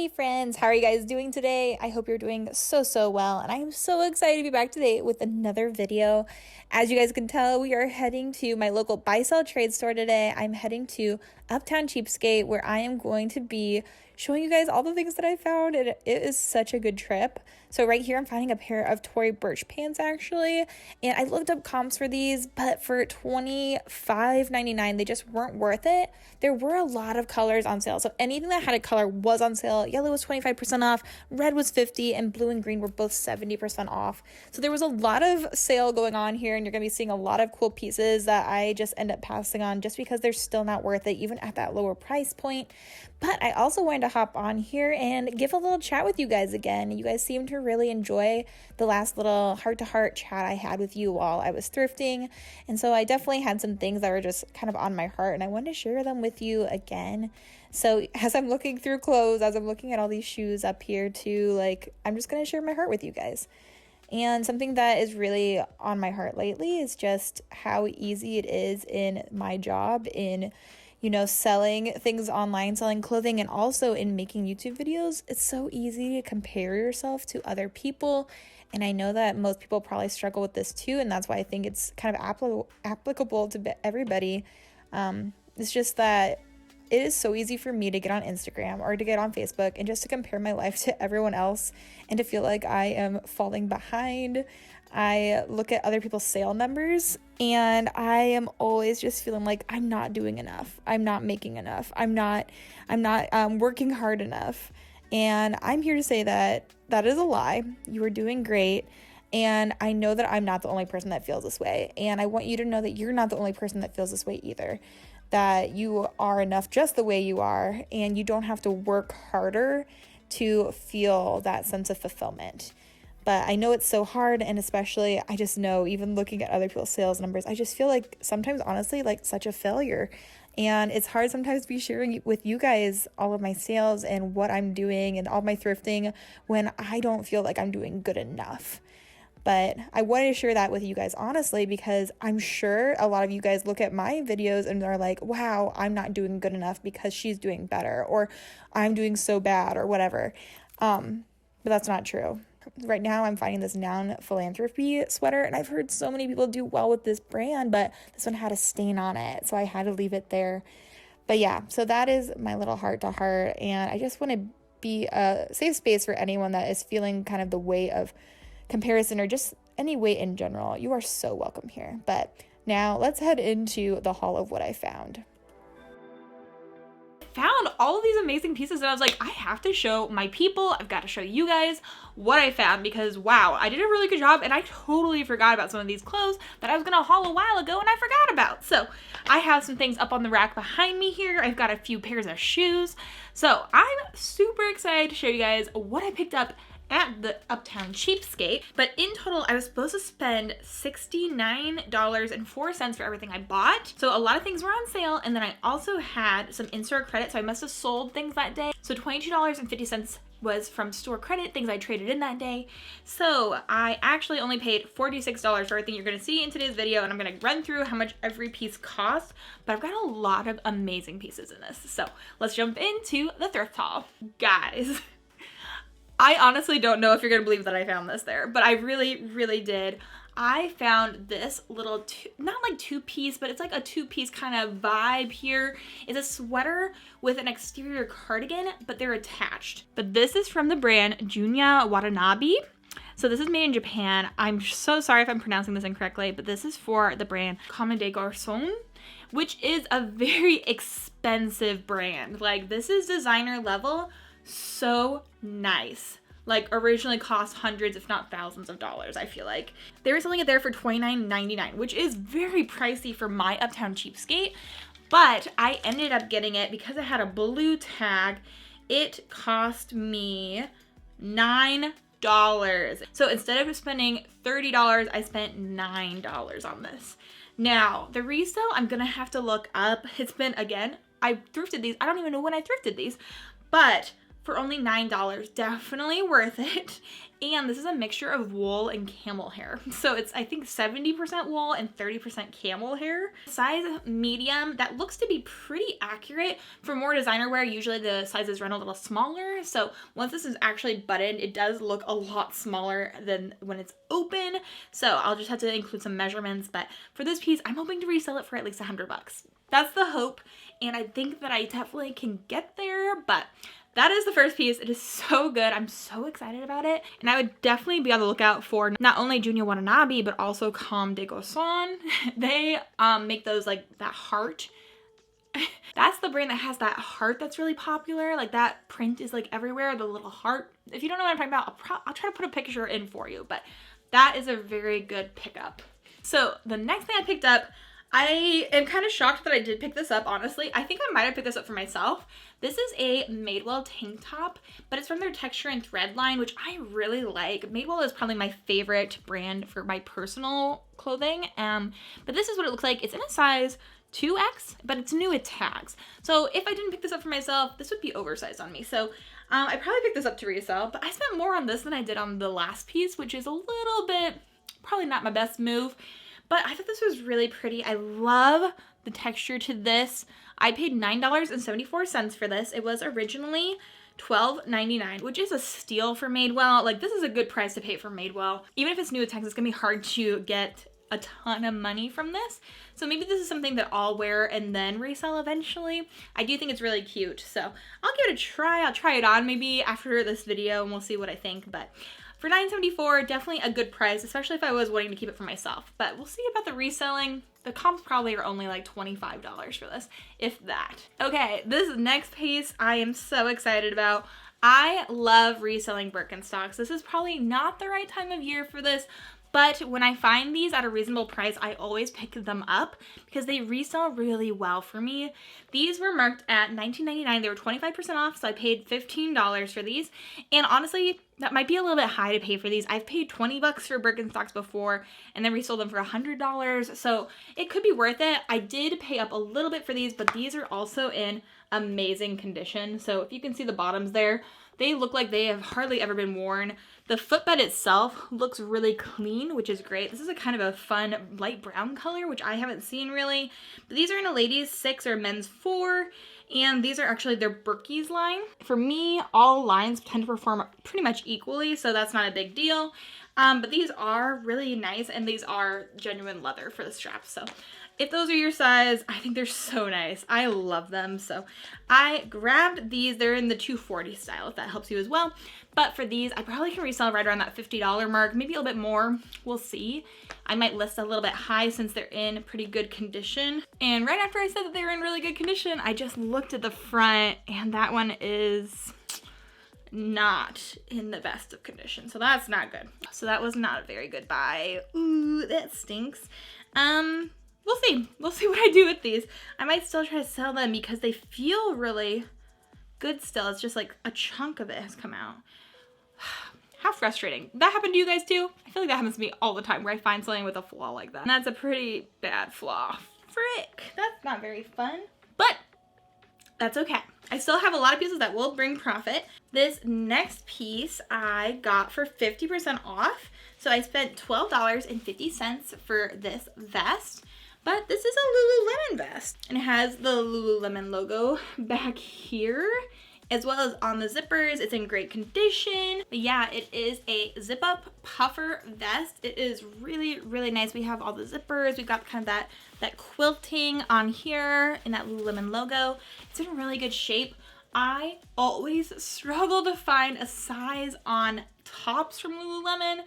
friends, how are you guys doing today? I hope you're doing so well, and I am so excited to be back today with another video. As you guys can tell, we are heading to my local buy-sell trade store today. I'm heading to Uptown Cheapskate, where I am going to be showing you guys all the things that I found, and it is such a good trip. So right here, I'm finding a pair of Tory Burch pants, actually, and I looked up comps for these, but for $25.99, they just weren't worth it. There were a lot of colors on sale, so anything that had a color was on sale. Yellow was 25% off, red was 50%, and blue and green were both 70% off. So there was a lot of sale going on here, and you're going to be seeing a lot of cool pieces that I just end up passing on just because they're still not worth it, even at that lower price point. But I also wanted to hop on here and give a little chat with you guys again. You guys seem to really enjoy the last little heart-to-heart chat I had with you while I was thrifting. And so I definitely had some things that were just kind of on my heart, and I wanted to share them with you again. So as I'm looking through clothes, as I'm looking at all these shoes up here too, I'm just going to share my heart with you guys. And something that is really on my heart lately is just how easy it is in my job in selling things online, selling clothing, and also in making YouTube videos. It's so easy to compare yourself to other people. And I know that most people probably struggle with this too. And that's why I think it's kind of applicable to everybody. It's just that it is so easy for me to get on Instagram or to get on Facebook and just to compare my life to everyone else and to feel like I am falling behind. I look at other people's sale numbers and I am always just feeling like I'm not doing enough. I'm not making enough. I'm not working hard enough. And I'm here to say that that is a lie. You are doing great. And I know that I'm not the only person that feels this way. And I want you to know that you're not the only person that feels this way either. That you are enough just the way you are, and you don't have to work harder to feel that sense of fulfillment. But I know it's so hard, and especially I just know, even looking at other people's sales numbers, I just feel like sometimes, honestly, like such a failure. And it's hard sometimes to be sharing with you guys all of my sales and what I'm doing and all my thrifting when I don't feel like I'm doing good enough. But I wanted to share that with you guys honestly, because I'm sure a lot of you guys look at my videos and are like, wow, I'm not doing good enough because she's doing better, or I'm doing so bad, or whatever. But that's not true. Right now I'm finding this Noun Philanthropy sweater, and I've heard so many people do well with this brand, but this one had a stain on it, so I had to leave it there. But yeah, so that is my little heart to heart, and I just want to be a safe space for anyone that is feeling kind of the weight of comparison or just any weight in general. You are so welcome here. But now let's head into the haul of what I found. Found all of these amazing pieces, and I was like, I have to show my people. I've got to show you guys what I found, because wow, I did a really good job, and I totally forgot about some of these clothes that I was gonna haul a while ago and I forgot about. So I have some things up on the rack behind me here. I've got a few pairs of shoes. So I'm super excited to show you guys what I picked up at the Uptown Cheapskate. But in total, I was supposed to spend $69.04 for everything I bought. So a lot of things were on sale, and then I also had some in-store credit, so I must have sold things that day. So $22.50 was from store credit, things I traded in that day. So I actually only paid $46 for everything you're gonna see in today's video, and I'm gonna run through how much every piece costs, but I've got a lot of amazing pieces in this. So let's jump into the thrift haul. Guys, I honestly don't know if you're gonna believe that I found this there, but I really did. I found this little, not like two-piece, but it's like a two-piece kind of vibe here. It's a sweater with an exterior cardigan, but they're attached. But this is from the brand Junya Watanabe. So this is made in Japan. I'm so sorry if I'm pronouncing this incorrectly, but this is for the brand Comme Des Garcones, which is a very expensive brand. Like, this is designer level. So nice. Like, originally cost hundreds if not thousands of dollars, I feel like. They were selling it there for $29.99, which is very pricey for my Uptown Cheapskate, but I ended up getting it because it had a blue tag. It cost me $9. So instead of spending $30, I spent $9 on this. Now, the resale, I'm gonna have to look up. It's been, again, I thrifted these. I don't even know when I thrifted these, but for only $9. Definitely worth it. And this is a mixture of wool and camel hair. So it's, I think, 70% wool and 30% camel hair. Size medium. That looks to be pretty accurate. For more designer wear, usually the sizes run a little smaller. So once this is actually buttoned, it does look a lot smaller than when it's open. So I'll just have to include some measurements. But for this piece, I'm hoping to resell it for at least $100. That's the hope. And I think that I definitely can get there, but that is the first piece. It is so good. I'm so excited about it. And I would definitely be on the lookout for not only Junya Watanabe, but also Comme Des Garcones. They make those like that heart. That's the brand that has that heart that's really popular. Like that print is like everywhere, the little heart. If you don't know what I'm talking about, I'll try to put a picture in for you, but that is a very good pickup. So the next thing I picked up, I am kind of shocked that I did pick this up, honestly. I think I might have picked this up for myself. This is a Madewell tank top, but it's from their texture and thread line, which I really like. Madewell is probably my favorite brand for my personal clothing. But this is what it looks like. It's in a size 2X, but it's new with tags. So if I didn't pick this up for myself, this would be oversized on me. So I probably picked this up to resell, but I spent more on this than I did on the last piece, which is a little bit, probably not my best move. But I thought this was really pretty. I love the texture to this. I paid $9.74 for this. It was originally $12.99, which is a steal for Madewell. Like, this is a good price to pay for Madewell. Even if it's new with tags, it's gonna be hard to get a ton of money from this. So maybe this is something that I'll wear and then resell eventually. I do think it's really cute. So I'll give it a try. I'll try it on maybe after this video and we'll see what I think. But for $9.74, definitely a good price, especially if I was wanting to keep it for myself. But we'll see about the reselling. The comps probably are only like $25 for this, if that. Okay, this next piece I am so excited about. I love reselling Birkenstocks. This is probably not the right time of year for this, but when I find these at a reasonable price, I always pick them up because they resell really well for me. These were marked at $19.99. They were 25% off, so I paid $15 for these. And honestly, that might be a little bit high to pay for these. I've paid $20 for Birkenstocks before and then resold them for $100, so it could be worth it. I did pay up a little bit for these, but these are also in amazing condition. So if you can see the bottoms there, they look like they have hardly ever been worn. The footbed itself looks really clean, which is great. This is a kind of a fun light brown color, which I haven't seen really. But these are in a ladies 6 or men's 4, and these are actually their Birkies line. For me, all lines tend to perform pretty much equally, so that's not a big deal. But these are really nice, and these are genuine leather for the straps. So if those are your size, I think they're so nice. I love them. So I grabbed these. They're in the 240 style, if that helps you as well. But for these, I probably can resell right around that $50 mark, maybe a little bit more. We'll see. I might list a little bit high since they're in pretty good condition. And right after I said that they were in really good condition, I just looked at the front, and that one is not in the best of condition. So that's not good. So that was not a very good buy. Ooh, that stinks. We'll see. We'll see what I do with these. I might still try to sell them because they feel really good still. It's just like a chunk of it has come out. How frustrating. That happened to you guys too? I feel like that happens to me all the time where I find something with a flaw like that. And that's a pretty bad flaw. Frick. That's not very fun. But that's okay. I still have a lot of pieces that will bring profit. This next piece I got for 50% off. So I spent $12.50 for this vest. But this is a Lululemon vest, and it has the Lululemon logo back here, as well as on the zippers. It's in great condition. But yeah, it is a zip-up puffer vest. It is really, really nice. We have all the zippers. We've got kind of that quilting on here and that Lululemon logo. It's in really good shape. I always struggle to find a size on tops from Lululemon.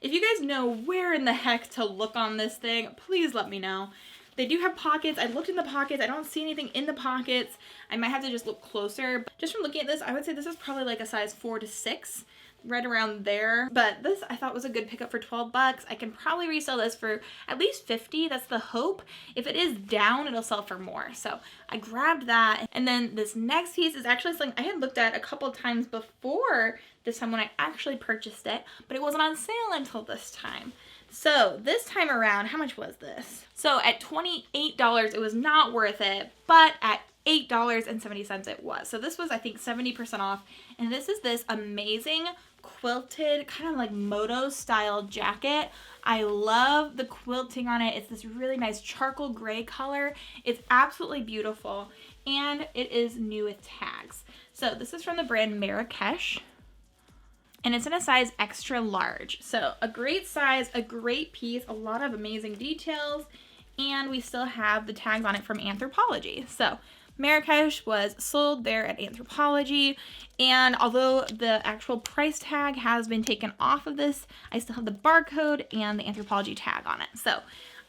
If you guys know where in the heck to look on this thing, please let me know. They do have pockets. I looked in the pockets. I don't see anything in the pockets. I might have to just look closer. But just from looking at this, I would say this is probably like a size 4 to 6, right around there. But this I thought was a good pickup for $12. I can probably resell this for at least $50. That's the hope. If it is down, it'll sell for more. So I grabbed that. And then this next piece is actually something I had looked at a couple times before this time when I actually purchased it, but it wasn't on sale until this time. So this time around, how much was this? So at $28, it was not worth it, but at $8.70 it was. So this was, I think, 70% off. And this is this amazing quilted kind of like moto style jacket. I love the quilting on it. It's this really nice charcoal gray color. It's absolutely beautiful, and it is new with tags. So this is from the brand Marrakech, and it's in a size extra large. So a great size, a great piece, a lot of amazing details, and we still have the tags on it from Anthropologie. So Marrakech was sold there at Anthropologie, and although the actual price tag has been taken off of this, I still have the barcode and the Anthropologie tag on it. So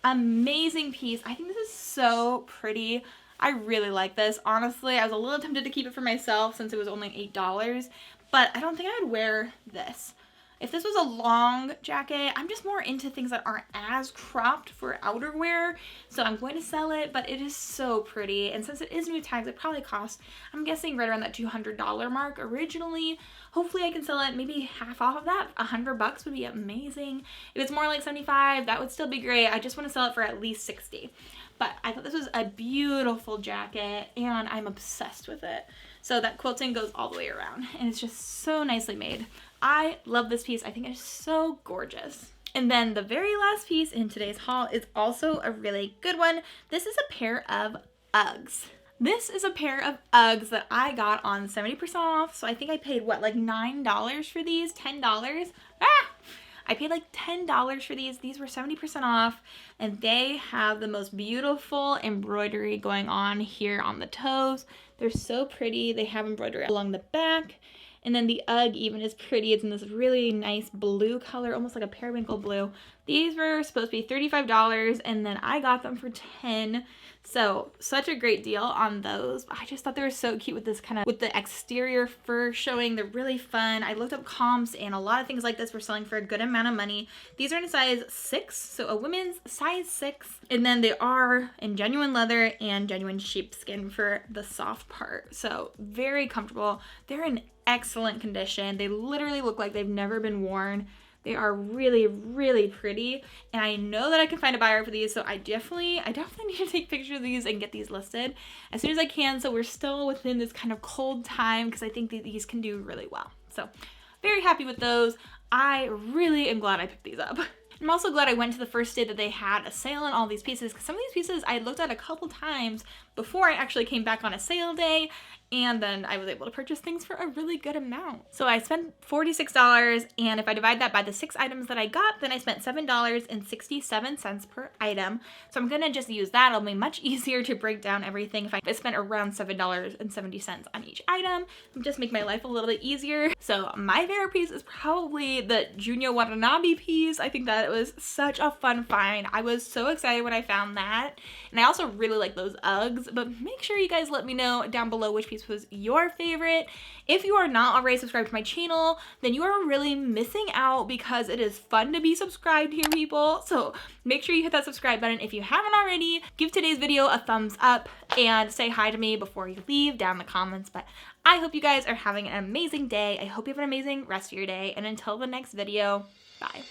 amazing piece. I think this is so pretty. I really like this. Honestly, I was a little tempted to keep it for myself since it was only $8, but I don't think I would wear this. If this was a long jacket, I'm just more into things that aren't as cropped for outerwear, so I'm going to sell it, but it is so pretty. And since it is new tags, it probably cost, I'm guessing, right around that $200 mark originally. Hopefully I can sell it maybe half off of that. $100 would be amazing. If it's more like 75, that would still be great. I just want to sell it for at least 60. But I thought this was a beautiful jacket, and I'm obsessed with it. So that quilting goes all the way around, and it's just so nicely made. I love this piece. I think it's so gorgeous. And then the very last piece in today's haul is also a really good one. This is a pair of UGGs. This is a pair of UGGs that I got on 70% off. So I think I paid, what, like $9 for these? $10? I paid like $10 for these. These were 70% off, and they have the most beautiful embroidery going on here on the toes. They're so pretty. They have embroidery along the back, and then the UGG even is pretty. It's in this really nice blue color, almost like a periwinkle blue. These were supposed to be $35, and then I got them for $10. So such a great deal on those. I just thought they were so cute with this kind of, with the exterior fur showing. They're really fun. I looked up comps, and a lot of things like this were selling for a good amount of money. These are in a size 6, so a women's size 6. And then they are in genuine leather and genuine sheepskin for the soft part. So very comfortable. They're in excellent condition. They literally look like they've never been worn. They are really, really pretty, and I know that I can find a buyer for these, so I definitely need to take pictures of these and get these listed as soon as I can, so we're still within this kind of cold time, because I think that these can do really well. So very happy with those. I really am glad I picked these up. I'm also glad I went to the first day that they had a sale on all these pieces, because some of these pieces I looked at a couple times before I actually came back on a sale day, and then I was able to purchase things for a really good amount. So I spent $46, and if I divide that by the 6 items that I got, then I spent $7.67 per item. So I'm gonna just use that. It'll be much easier to break down everything if I spent around $7.70 on each item. Just make my life a little bit easier. So my favorite piece is probably the Junya Watanabe piece. I think that it was such a fun find. I was so excited when I found that. And I also really like those UGGs, but make sure you guys let me know down below which piece was your favorite. If you are not already subscribed to my channel, then you are really missing out, because it is fun to be subscribed here, people. So make sure you hit that subscribe button if you haven't already. Give today's video a thumbs up and say hi to me before you leave down in the comments. But I hope you guys are having an amazing day. I hope you have an amazing rest of your day, and until the next video, bye.